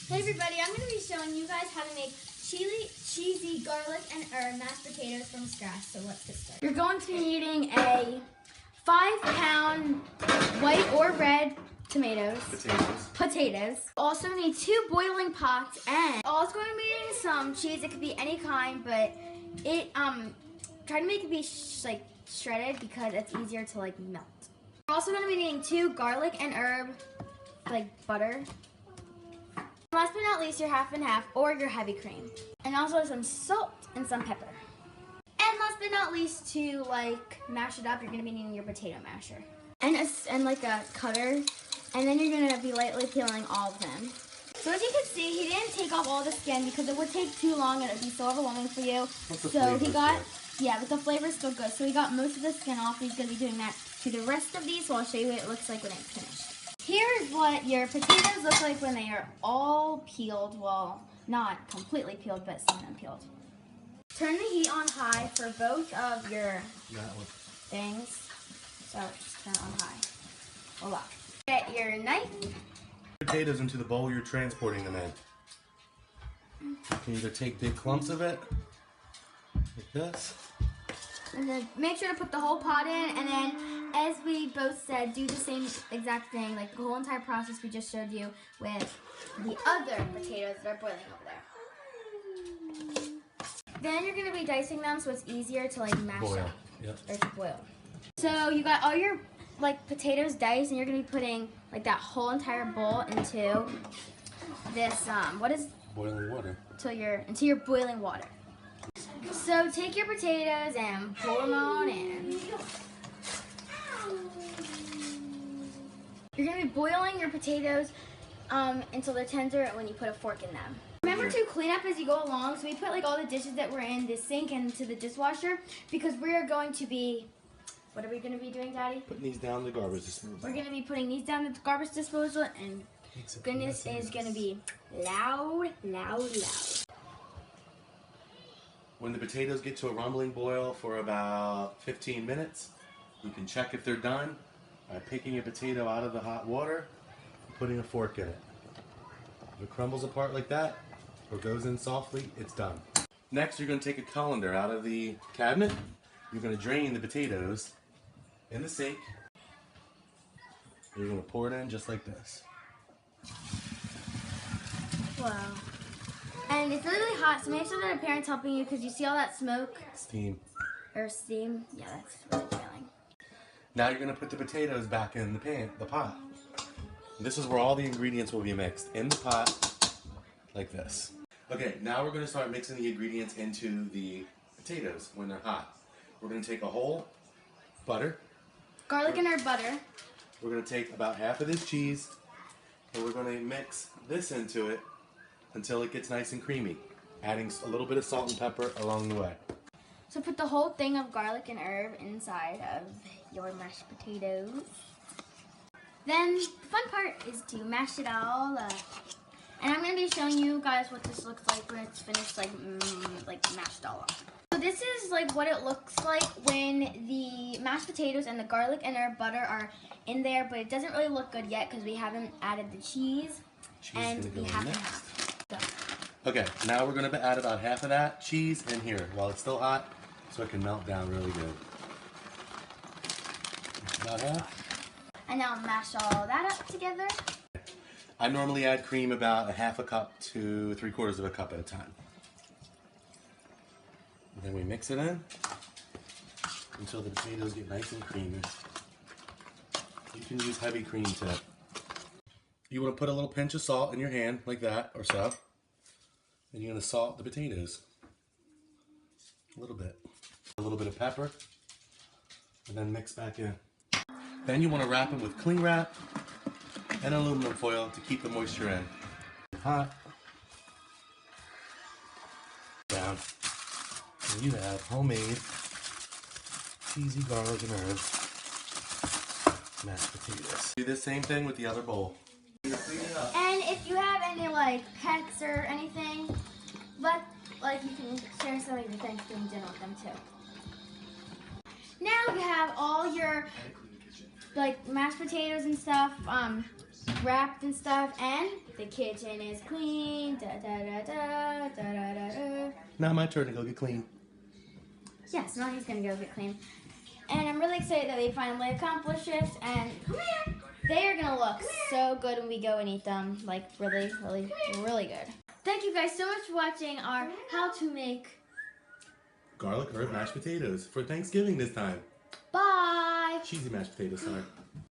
Hey everybody, I'm going to be showing you guys how to make cheesy garlic and herb mashed potatoes from scratch. So let's get started. You're going to be needing a 5-pound white or red tomatoes. Potatoes. Also need 2 boiling pots, and also going to be needing some cheese. It could be any kind, but try to make it be like shredded because it's easier to like melt. We're also going to be needing 2 garlic and herb like butter. Last but not least, your half and half or your heavy cream. And also some salt and some pepper. And last but not least, to like mash it up, you're gonna be needing your potato masher. And like a cutter. And then you're gonna be lightly peeling all of them. So as you can see, he didn't take off all the skin because it would take too long and it would be so overwhelming for you. So he got, yeah, but the flavor's still good. So he got most of the skin off. He's gonna be doing that to the rest of these, so I'll show you what it looks like when it's finished. Here's what your potatoes look like when they are all peeled. Well, not completely peeled, but some of them peeled. Turn the heat on high for both of your things. So just turn it on high. Voila. Get your knife. Potatoes into the bowl you're transporting them in. You can either take big clumps of it, like this. And then make sure to put the whole pot in, and then as we both said, do the same exact thing, like the whole entire process we just showed you with the other potatoes that are boiling over there. Then you're going to be dicing them so it's easier to like mash up. Yep. Or to boil. So you got all your like potatoes diced, and you're going to be putting like that whole entire bowl into this, what is? Boiling water. Into your boiling water. So take your potatoes and pour them on in. You're going to be boiling your potatoes until they're tender when you put a fork in them. Remember to clean up as you go along. So we put like all the dishes that were in the sink into the dishwasher because we are going to be, what are we going to be doing, Daddy? Putting these down the garbage disposal. We're going to be putting these down the garbage disposal, and goodness is going to be loud, loud, loud. When the potatoes get to a rumbling boil for about 15 minutes, you can check if they're done by picking a potato out of the hot water and putting a fork in it. If it crumbles apart like that or goes in softly, it's done. Next, you're going to take a colander out of the cabinet. You're going to drain the potatoes in the sink. You're going to pour it in just like this. Wow. And it's really, really hot, so make sure that a parent's helping you because you see all that smoke? Steam. Or steam? Yeah, that's really boiling. Now you're going to put the potatoes back in the pot. This is where all the ingredients will be mixed, in the pot, like this. Okay, now we're going to start mixing the ingredients into the potatoes when they're hot. We're going to take a whole butter. Garlic and herb butter. We're going to take about half of this cheese, and we're going to mix this into it until it gets nice and creamy, adding a little bit of salt and pepper along the way. So put the whole thing of garlic and herb inside of your mashed potatoes. Then the fun part is to mash it all up. And I'm going to be showing you guys what this looks like when it's finished, like mashed all up. So this is like what it looks like when the mashed potatoes and the garlic and herb butter are in there, but it doesn't really look good yet because we haven't added the cheese. And we haven't. Okay, now we're going to add about half of that cheese in here while it's still hot so it can melt down really good. About half. And now mash all that up together. I normally add cream about a half a cup to 3/4 of a cup at a time. And then we mix it in until the potatoes get nice and creamy. You can use heavy cream too. You want to put a little pinch of salt in your hand, like that, or so. And you're going to salt the potatoes. A little bit. A little bit of pepper. And then mix back in. Then you want to wrap them with cling wrap and aluminum foil to keep the moisture in. Hot. Down. And you have homemade cheesy garlic and herb mashed potatoes. Do the same thing with the other bowl. And if you have any like pets or anything, you can share some of your Thanksgiving dinner with them too. Now you have all your like mashed potatoes and stuff wrapped and stuff, and the kitchen is clean. Da da da da da da da da. Now my turn to go get clean. Yes, now he's gonna go get clean. And I'm really excited that they finally accomplished this. And come here, they are gonna look so good when we go and eat them. Like really, really, really good. Thank you guys so much for watching our how to make Garlic herb mashed potatoes for Thanksgiving this time. Bye. Cheesy mashed potatoes, sorry.